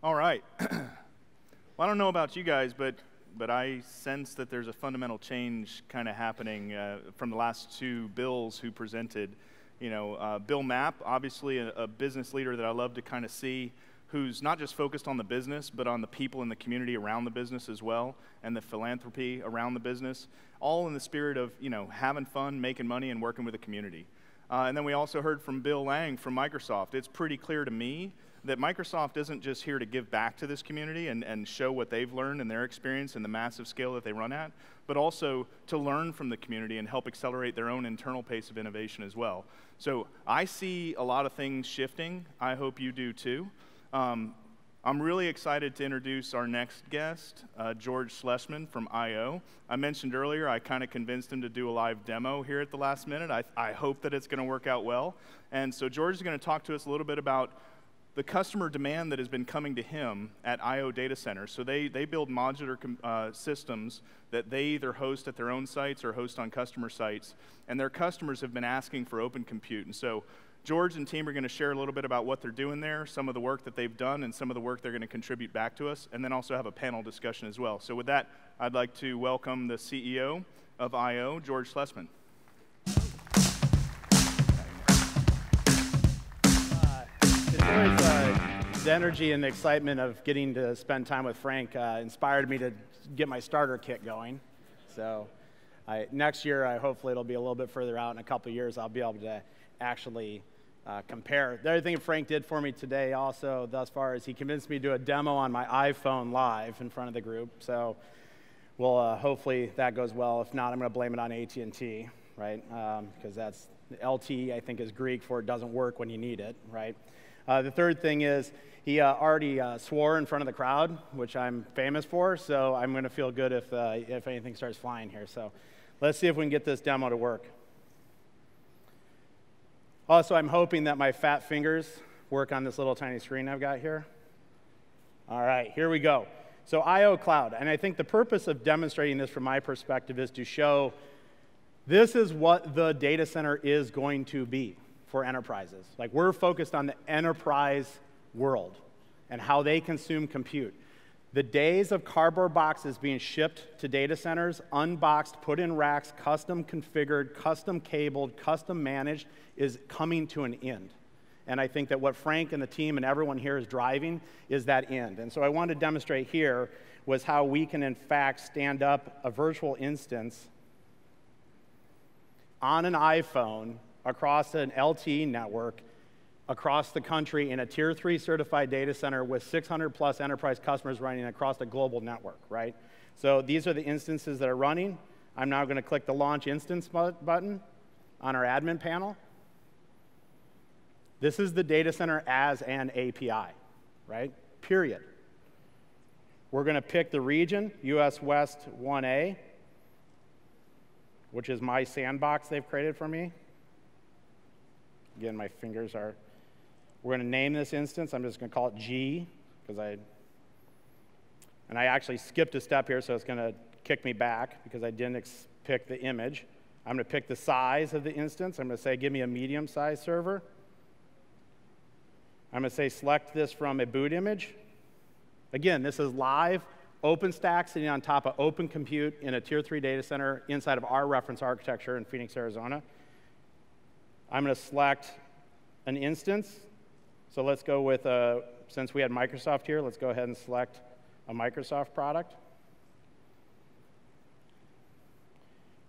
All right. Well, I don't know about you guys, but I sense that there's a fundamental change kind of happening from the last two Bills who presented. You know, Bill Mapp, obviously a business leader that I love to kind of see, who's not just focused on the business, but on the people in the community around the business as well, and the philanthropy around the business, all in the spirit of, you know, having fun, making money, and working with the community. And then we also heard from Bill Lang from Microsoft. It's pretty clear to me that Microsoft isn't just here to give back to this community and show what they've learned and their experience and the massive scale that they run at, but also to learn from the community and help accelerate their own internal pace of innovation as well. So I see a lot of things shifting. I hope you do too. I'm really excited to introduce our next guest, George Slessmen from I/O. I mentioned earlier I kind of convinced him to do a live demo here at the last minute. I hope that it's going to work out well. And so George is going to talk to us a little bit about the customer demand that has been coming to him at I/O data centers. So they build modular systems that they either host at their own sites or host on customer sites. And their customers have been asking for open compute. And so George and team are going to share a little bit about what they're doing there, some of the work that they've done, and some of the work they're going to contribute back to us, and then also have a panel discussion as well. So with that, I'd like to welcome the CEO of I/O, George Slessmen. It's always the energy and the excitement of getting to spend time with Frank inspired me to get my starter kit going. So next year, hopefully it'll be a little bit further out. In a couple of years, I'll be able to actually compare. The other thing Frank did for me today also thus far is he convinced me to do a demo on my iPhone live in front of the group. So we'll hopefully that goes well. If not, I'm going to blame it on AT&T, right? Because that's LT, I think, is Greek for it doesn't work when you need it, right? The third thing is he already swore in front of the crowd, which I'm famous for, so I'm going to feel good if anything starts flying here. So let's see if we can get this demo to work. Also, I'm hoping that my fat fingers work on this little tiny screen I've got here. All right, here we go. So I/O Cloud, and I think the purpose of demonstrating this from my perspective is to show this is what the data center is going to be for enterprises. Like, we're focused on the enterprise world and how they consume compute. The days of cardboard boxes being shipped to data centers, unboxed, put in racks, custom configured, custom cabled, custom managed, is coming to an end. And I think that what Frank and the team and everyone here is driving is that end. And so I wanted to demonstrate here was how we can, in fact, stand up a virtual instance on an iPhone across an LTE network across the country in a Tier 3 certified data center with 600 plus enterprise customers running across a global network, right? So these are the instances that are running. I'm now going to click the Launch Instance button on our admin panel. This is the data center as an API, right? Period. We're going to pick the region, US West 1A, which is my sandbox they've created for me. Again, my fingers are... We're going to name this instance. I'm just going to call it G, because I actually skipped a step here, so it's going to kick me back because I didn't pick the image. I'm going to pick the size of the instance. I'm going to say, give me a medium-sized server. I'm going to say, select this from a boot image. Again, this is live, OpenStack sitting on top of Open Compute in a Tier 3 data center inside of our reference architecture in Phoenix, Arizona. I'm going to select an instance. So let's go with, since we had Microsoft here, let's go ahead and select a Microsoft product.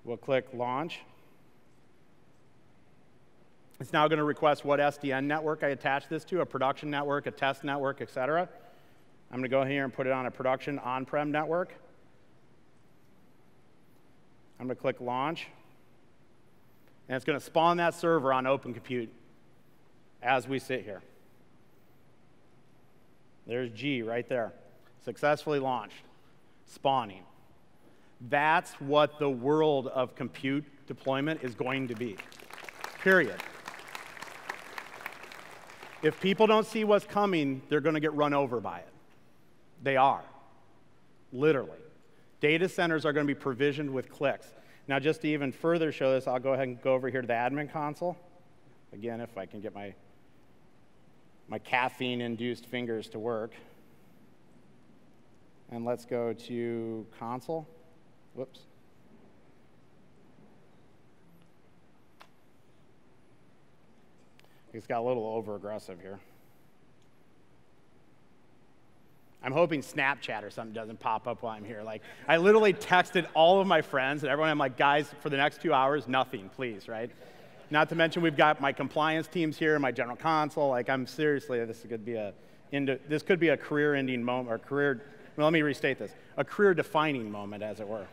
We'll click Launch. It's now going to request what SDN network I attach this to, a production network, a test network, et cetera. I'm going to go here and put it on a production on-prem network. I'm going to click Launch. And it's going to spawn that server on Open Compute as we sit here. There's G right there. Successfully launched. Spawning. That's what the world of compute deployment is going to be. Period. If people don't see what's coming, they're going to get run over by it. They are. Literally. Data centers are going to be provisioned with clicks. Now, just to even further show this, I'll go ahead and go over here to the admin console. Again, if I can get my caffeine-induced fingers to work. And let's go to console. Whoops. It's got a little over-aggressive here. I'm hoping Snapchat or something doesn't pop up while I'm here. Like, I literally texted all of my friends and everyone, I'm like, guys, for the next 2 hours, nothing, please, right? Not to mention we've got my compliance teams here, my general counsel. Like, I'm seriously, this could be a career-ending moment, or career, well, let me restate this, a career-defining moment, as it were.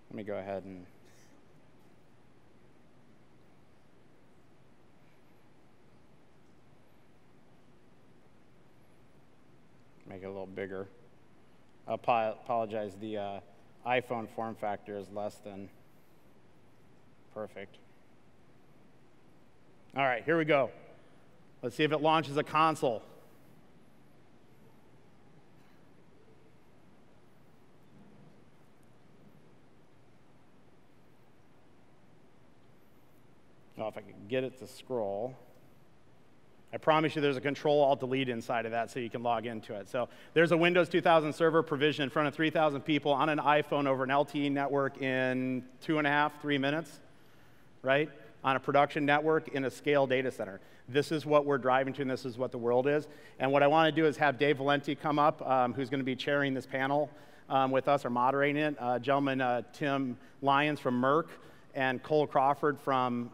Let me go ahead and make it a little bigger. I apologize, the iPhone form factor is less than perfect. All right, here we go. Let's see if it launches a console. Well, if I could get it to scroll. I promise you there's a Control-Alt-Delete inside of that so you can log into it. So there's a Windows 2000 server provision in front of 3,000 people on an iPhone over an LTE network in 2.5, 3 minutes, right? On a production network in a scale data center. This is what we're driving to, and this is what the world is. And what I want to do is have Dave Valenti come up, who's going to be chairing this panel with us, or moderating it. Gentleman Tim Lyons from Merck, and Cole Crawford from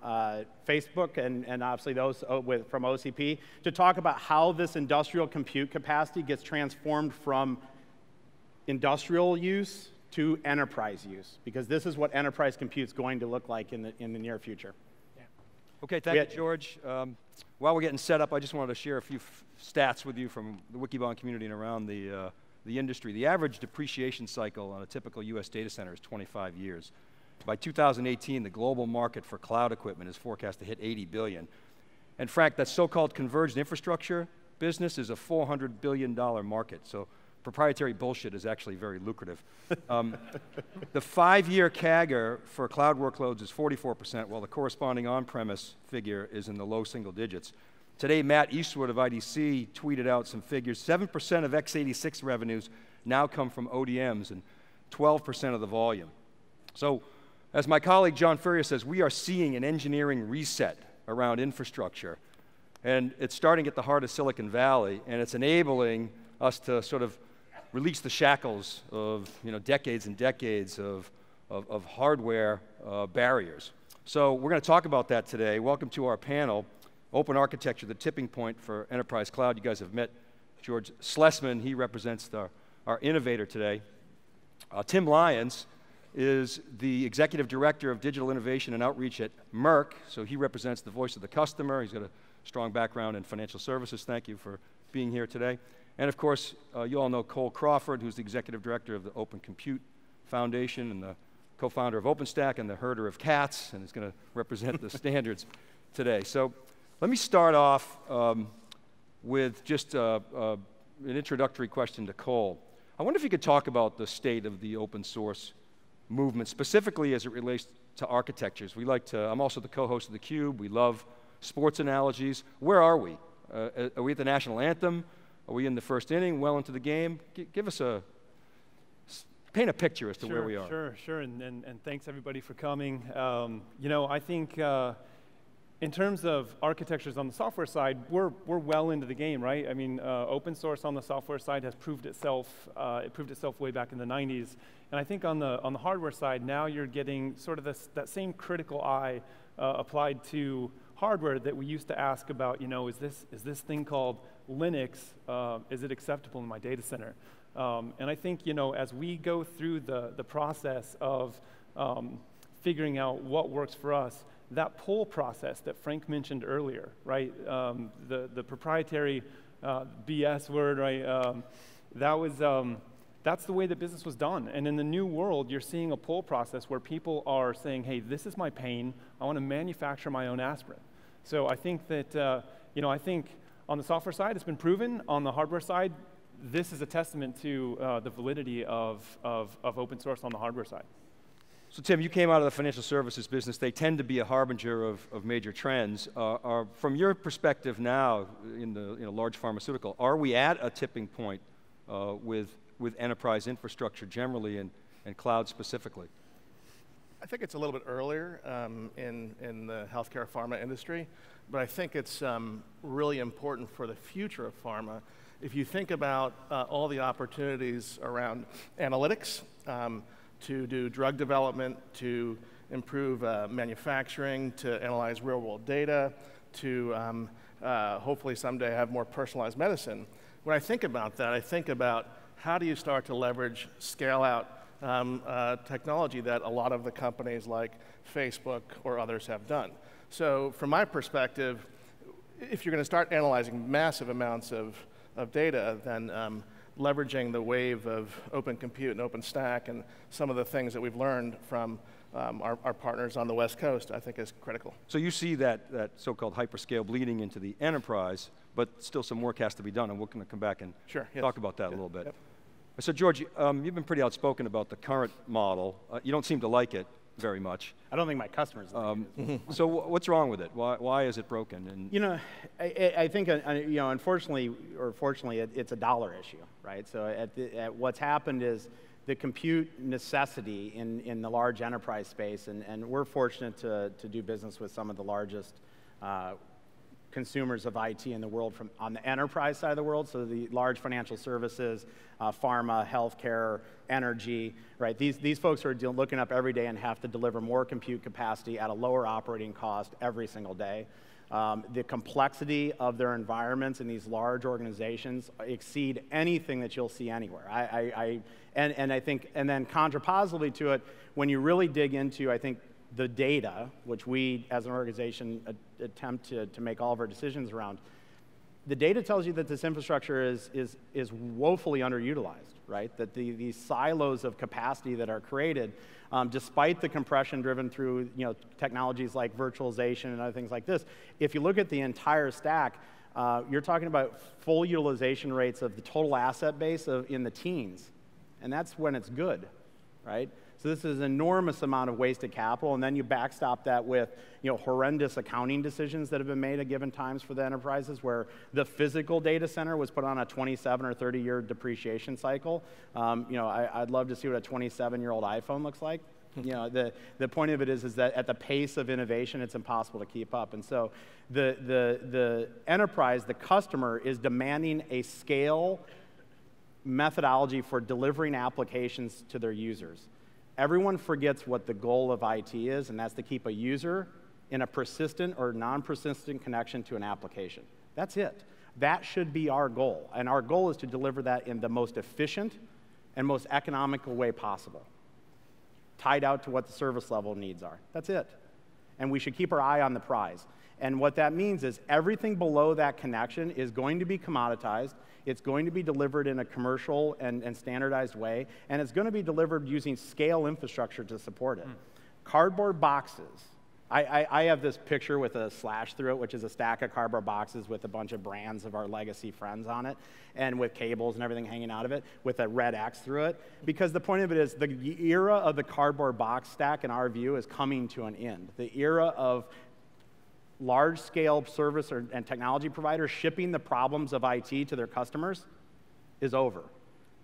Facebook, and obviously those from OCP, to talk about how this industrial compute capacity gets transformed from industrial use to enterprise use, because this is what enterprise compute is going to look like in the near future. Yeah. Okay, thank you, George. While we're getting set up, I just wanted to share a few stats with you from the Wikibon community and around the industry. The average depreciation cycle on a typical US data center is 25 years. By 2018, the global market for cloud equipment is forecast to hit $80 billion. And Frank, that so-called converged infrastructure business is a $400 billion market. So proprietary bullshit is actually very lucrative. The 5-year CAGR for cloud workloads is 44%, while the corresponding on-premise figure is in the low single digits. Today, Matt Eastwood of IDC tweeted out some figures. 7% of x86 revenues now come from ODMs and 12% of the volume. So, as my colleague John Furrier says, we are seeing an engineering reset around infrastructure. And it's starting at the heart of Silicon Valley, and it's enabling us to sort of release the shackles of decades and decades of hardware barriers. So we're going to talk about that today. Welcome to our panel, Open Architecture, the Tipping Point for Enterprise Cloud. You guys have met George Slessmen. He represents our innovator today. Tim Lyons is the Executive Director of Digital Innovation and Outreach at Merck, so he represents the voice of the customer. He's got a strong background in financial services. Thank you for being here today. And of course, you all know Cole Crawford, who's the Executive Director of the Open Compute Foundation and the co-founder of OpenStack and the herder of cats, and is going to represent the standards today. So let me start off with just an introductory question to Cole. I wonder if you could talk about the state of the open source movement, specifically as it relates to architectures. I'm also the co-host of theCUBE. We love sports analogies. Where are we? Are we at the national anthem? Are we in the first inning, well into the game? Give us paint a picture as to where we are. Sure, and thanks everybody for coming. I think in terms of architectures on the software side, we're well into the game, right? I mean, open source on the software side has proved itself. It proved itself way back in the 90s. And I think on the hardware side, now you're getting sort of that same critical eye applied to hardware that we used to ask about. Is this thing called Linux? Is it acceptable in my data center? And I think as we go through the process of figuring out what works for us, that pull process that Frank mentioned earlier, right? The proprietary BS word, right? That's the way that business was done. And in the new world, you're seeing a pull process where people are saying, hey, this is my pain. I want to manufacture my own aspirin. So I think that, I think on the software side, it's been proven. On the hardware side, this is a testament to the validity of open source on the hardware side. So Tim, you came out of the financial services business. They tend to be a harbinger of major trends. From your perspective now in the large pharmaceutical, are we at a tipping point with enterprise infrastructure generally and cloud specifically? I think it's a little bit earlier in the healthcare pharma industry, but I think it's really important for the future of pharma. If you think about all the opportunities around analytics, to do drug development, to improve manufacturing, to analyze real-world data, to hopefully someday have more personalized medicine. When I think about that, I think about how do you start to leverage scale-out technology that a lot of the companies like Facebook or others have done. So from my perspective, if you're going to start analyzing massive amounts of data, then leveraging the wave of open compute and open stack and some of the things that we've learned from our partners on the West Coast, I think is critical. So you see that so-called hyperscale bleeding into the enterprise, but still some work has to be done, and we're going to come back and talk about that a little bit. Yep. So George, you've been pretty outspoken about the current model. You don't seem to like it very much. I don't think my customers like it. So what's wrong with it? Why is it broken? And I think unfortunately or fortunately, it's a dollar issue, right? So what's happened is the compute necessity in the large enterprise space, and we're fortunate to do business with some of the largest consumers of IT in the world on the enterprise side of the world, so the large financial services, pharma, healthcare, energy, right? These folks are looking up every day and have to deliver more compute capacity at a lower operating cost every single day. The complexity of their environments in these large organizations exceed anything that you'll see anywhere. And I think, and then contrapositively to it, when you really dig into, I think, the data, which we as an organization attempt to make all of our decisions around, the data tells you that this infrastructure is woefully underutilized, right? That these silos of capacity that are created, despite the compression driven through technologies like virtualization and other things like this, if you look at the entire stack, you're talking about full utilization rates of the total asset base in the teens, and that's when it's good, right? So this is an enormous amount of wasted capital, and then you backstop that with horrendous accounting decisions that have been made at given times for the enterprises, where the physical data center was put on a 27 or 30-year depreciation cycle. I'd love to see what a 27-year-old iPhone looks like. The point of it is that at the pace of innovation, it's impossible to keep up. And so the enterprise, the customer, is demanding a scale methodology for delivering applications to their users. Everyone forgets what the goal of IT is, and that's to keep a user in a persistent or non-persistent connection to an application. That's it. That should be our goal, and our goal is to deliver that in the most efficient and most economical way possible, tied out to what the service level needs are. That's it. And we should keep our eye on the prize. And what that means is everything below that connection is going to be commoditized. It's going to be delivered in a commercial and standardized way, and it's going to be delivered using scale infrastructure to support it. Cardboard boxes. I have this picture with a slash through it, which is a stack of cardboard boxes with a bunch of brands of our legacy friends on it, and with cables and everything hanging out of it, with a red X through it. Because the point of it is the era of the cardboard box stack, in our view, is coming to an end. The era of large-scale service and technology providers shipping the problems of IT to their customers is over.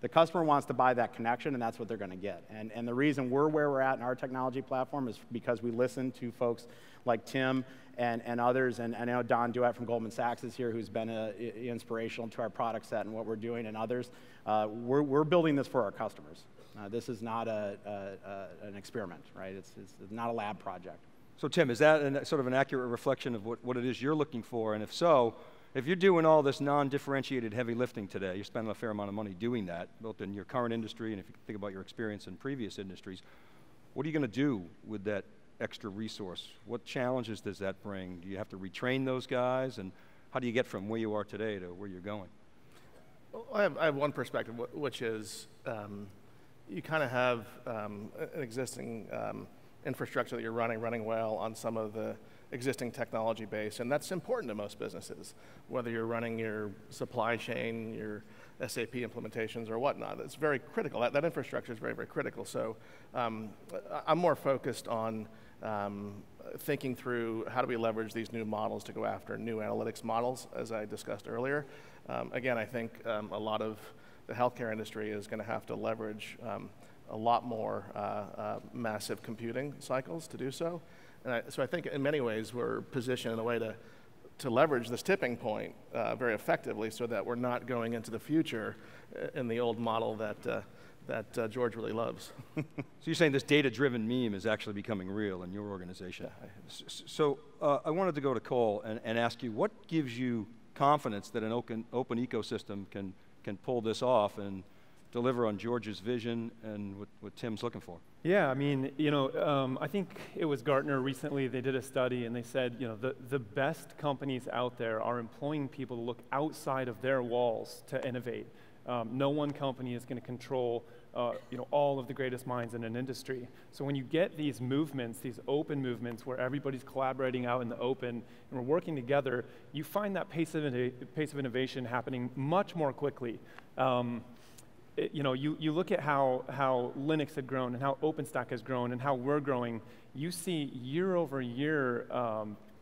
The customer wants to buy that connection, and that's what they're going to get. And the reason we're where we're at in our technology platform is because we listen to folks like Tim and others, and I know Don Duett from Goldman Sachs is here, who's been inspirational to our product set and what we're doing, and others. We're building this for our customers. This is not an experiment, right? It's not a lab project. So Tim, is that sort of an accurate reflection of what it is you're looking for? And if so, if you're doing all this non-differentiated heavy lifting today, you're spending a fair amount of money doing that, both in your current industry and if you think about your experience in previous industries, what are you going to do with that extra resource? What challenges does that bring? Do you have to retrain those guys? And how do you get from where you are today to where you're going? Well, I have one perspective, which is you kind of have an existing infrastructure that you're running well on some of the existing technology base, and that's important to most businesses, whether you're running your supply chain, your SAP implementations or whatnot. It's very critical. That infrastructure is very, very critical. So I'm more focused on thinking through how do we leverage these new models to go after new analytics models, as I discussed earlier. Again, I think a lot of the healthcare industry is going to have to leverage a lot more massive computing cycles to do so. And so I think in many ways we're positioned in a way to leverage this tipping point very effectively so that we're not going into the future in the old model that George really loves. So you're saying this data-driven meme is actually becoming real in your organization. Yeah. So I wanted to go to Cole and ask you, what gives you confidence that an open ecosystem can pull this off and deliver on George's vision and what Tim's looking for? Yeah, I mean, I think it was Gartner recently, they did a study and they said, the best companies out there are employing people to look outside of their walls to innovate. No one company is going to control all of the greatest minds in an industry. So when you get these movements, these open movements where everybody's collaborating out in the open and we're working together, you find that pace of innovation happening much more quickly. You look at how Linux had grown and how OpenStack has grown and how we're growing, you see year over year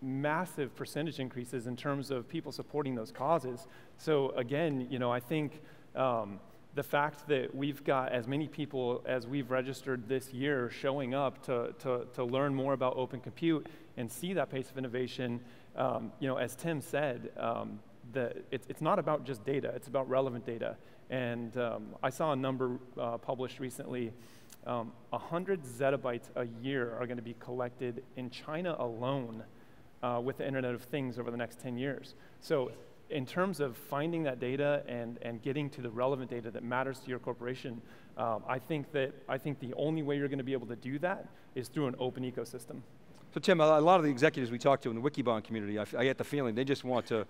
massive percentage increases in terms of people supporting those causes. So again, I think the fact that we've got as many people as we've registered this year showing up to learn more about open compute and see that pace of innovation, as Tim said, it's not about just data, it's about relevant data. And I saw a number published recently, 100 zettabytes a year are going to be collected in China alone with the Internet of Things over the next 10 years. So in terms of finding that data and getting to the relevant data that matters to your corporation, I think the only way you're going to be able to do that is through an open ecosystem. So Tim, a lot of the executives we talk to in the Wikibon community, I get the feeling they just want to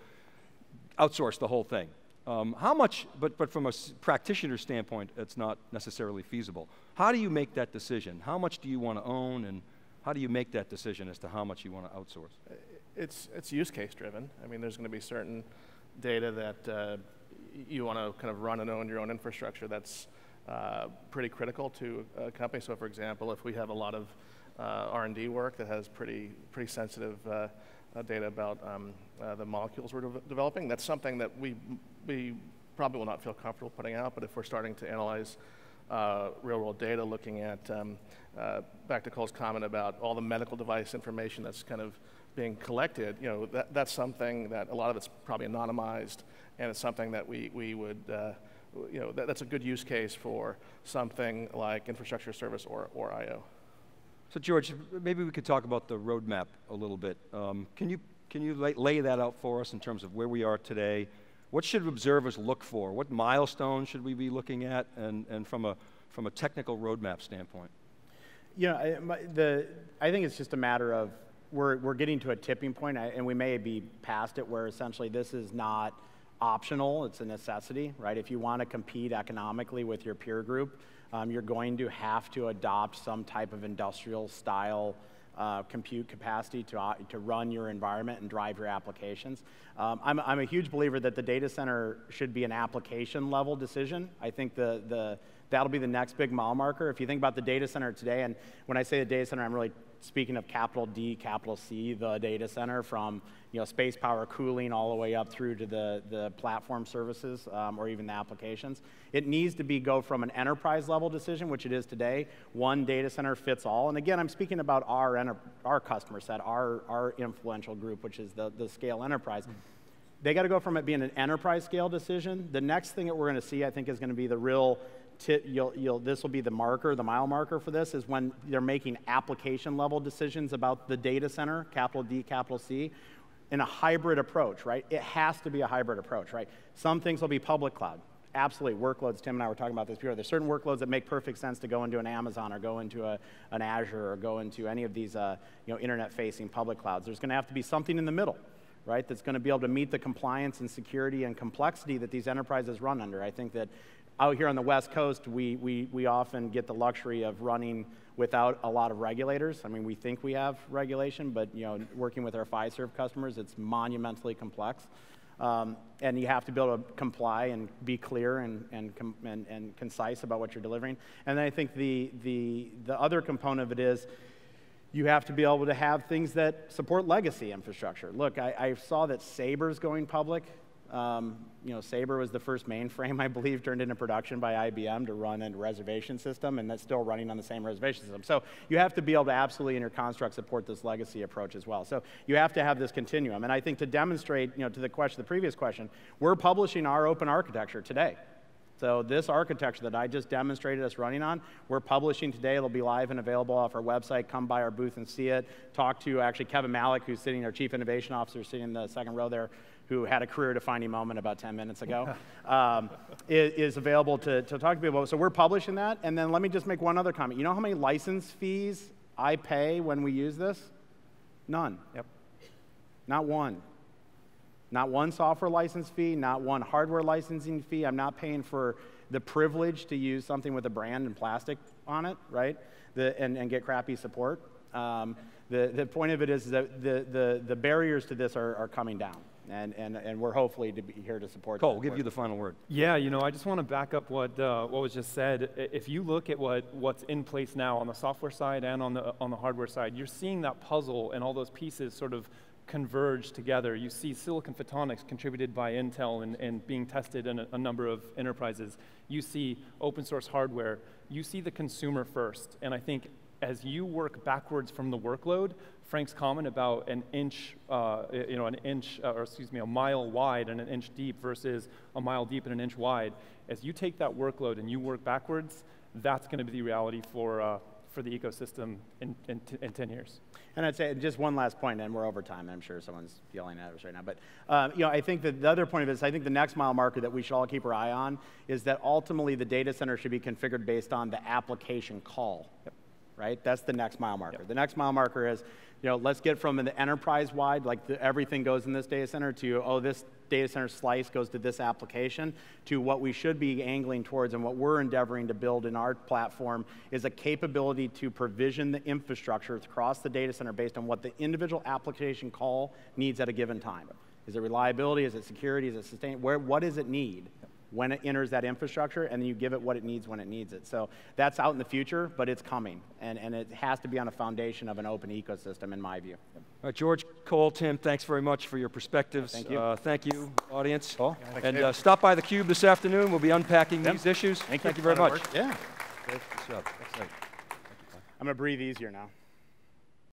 outsource the whole thing. How much, but from a practitioner standpoint, it's not necessarily feasible. How do you make that decision? How much do you want to own, and how do you make that decision as to how much you want to outsource? It's use case driven. I mean, there's going to be certain data that you want to kind of run and own your own infrastructure that's pretty critical to a company. So for example, if we have a lot of R&D work that has pretty sensitive data about the molecules we're developing, that's something that we probably will not feel comfortable putting out, but if we're starting to analyze real-world data, looking at, back to Cole's comment about all the medical device information that's kind of being collected, that's something that a lot of it's probably anonymized, and it's something that we would, that's a good use case for something like infrastructure service or I/O. So George, maybe we could talk about the roadmap a little bit. Can you lay that out for us in terms of where we are today? What should observers look for? What milestones should we be looking at, and from a technical roadmap standpoint? I think it's just a matter of we're getting to a tipping point, and we may be past it, where essentially this is not optional; it's a necessity, right? If you want to compete economically with your peer group, you're going to have to adopt some type of industrial style compute capacity to run your environment and drive your applications. I'm a huge believer that the data center should be an application level decision. I think that'll be the next big mile marker. If you think about the data center today, and when I say the data center, I'm really speaking of capital D, capital C, the data center, from space, power, cooling, all the way up through to the platform services or even the applications. It needs to go from an enterprise level decision, which it is today, one data center fits all. And again, I'm speaking about our customer set, our influential group, which is the scale enterprise. They got to go from it being an enterprise scale decision. The next thing that we're going to see, I think, is going to be the real this will be the marker, the mile marker for this, is when they're making application level decisions about the data center, capital D, capital C, in a hybrid approach, right? It has to be a hybrid approach, right? Some things will be public cloud. Absolutely, workloads, Tim and I were talking about this before. There's certain workloads that make perfect sense to go into an Amazon or go into an Azure or go into any of these internet-facing public clouds. There's going to have to be something in the middle, right, that's going to be able to meet the compliance and security and complexity that these enterprises run under. I think that out here on the West Coast, we often get the luxury of running without a lot of regulators. I mean, we think we have regulation, but working with our Fiserv customers, it's monumentally complex. And you have to be able to comply and be clear and concise about what you're delivering. And then I think the other component of it is you have to be able to have things that support legacy infrastructure. Look, I saw that Saber's going public. Saber was the first mainframe, I believe, turned into production by IBM to run a reservation system, and that's still running on the same reservation system. So you have to be able to absolutely in your construct support this legacy approach as well. So you have to have this continuum. And I think to demonstrate, to the previous question, we're publishing our open architecture today. So this architecture that I just demonstrated us running on, we're publishing today. It'll be live and available off our website. Come by our booth and see it. Talk to actually Kevin Malik, who's sitting, our Chief Innovation Officer, sitting in the second row there, who had a career-defining moment about 10 minutes ago, is available to talk to people about. So we're publishing that. And then let me just make one other comment. You know how many license fees I pay when we use this? None. Yep. Not one. Not one software license fee, not one hardware licensing fee. I'm not paying for the privilege to use something with a brand and plastic on it, right? And get crappy support. The point of it is that the barriers to this are coming down. And we're hopefully to be here to support. Cole, we'll give you the final word. Yeah, I just want to back up what was just said. If you look at what's in place now on the software side and on the hardware side, you're seeing that puzzle and all those pieces sort of converge together. You see silicon photonics contributed by Intel and being tested in a number of enterprises. You see open source hardware. You see the consumer first. And I think as you work backwards from the workload, Frank's comment about a mile wide and an inch deep versus a mile deep and an inch wide, as you take that workload and you work backwards, that's going to be the reality for the ecosystem in 10 years. And I'd say just one last point, and we're over time. I'm sure someone's yelling at us right now. But I think that the other point of it is I think the next mile marker that we should all keep our eye on is that ultimately the data center should be configured based on the application call. Yep. Right? That's the next mile marker. Yep. The next mile marker is, let's get from the enterprise-wide, like everything goes in this data center, to, this data center slice goes to this application, to what we should be angling towards and what we're endeavoring to build in our platform is a capability to provision the infrastructure across the data center based on what the individual application call needs at a given time. Is it reliability? Is it security? Is it sustain? What does it need when it enters that infrastructure, and then you give it what it needs when it needs it. So that's out in the future, but it's coming, and it has to be on a foundation of an open ecosystem, in my view. All right, George, Cole, Tim, thanks very much for your perspectives. Thank you. Thank you, audience. Cool. And stop by theCUBE this afternoon. We'll be unpacking these issues. Thank you very much. Yeah. Good job. I'm going to breathe easier now.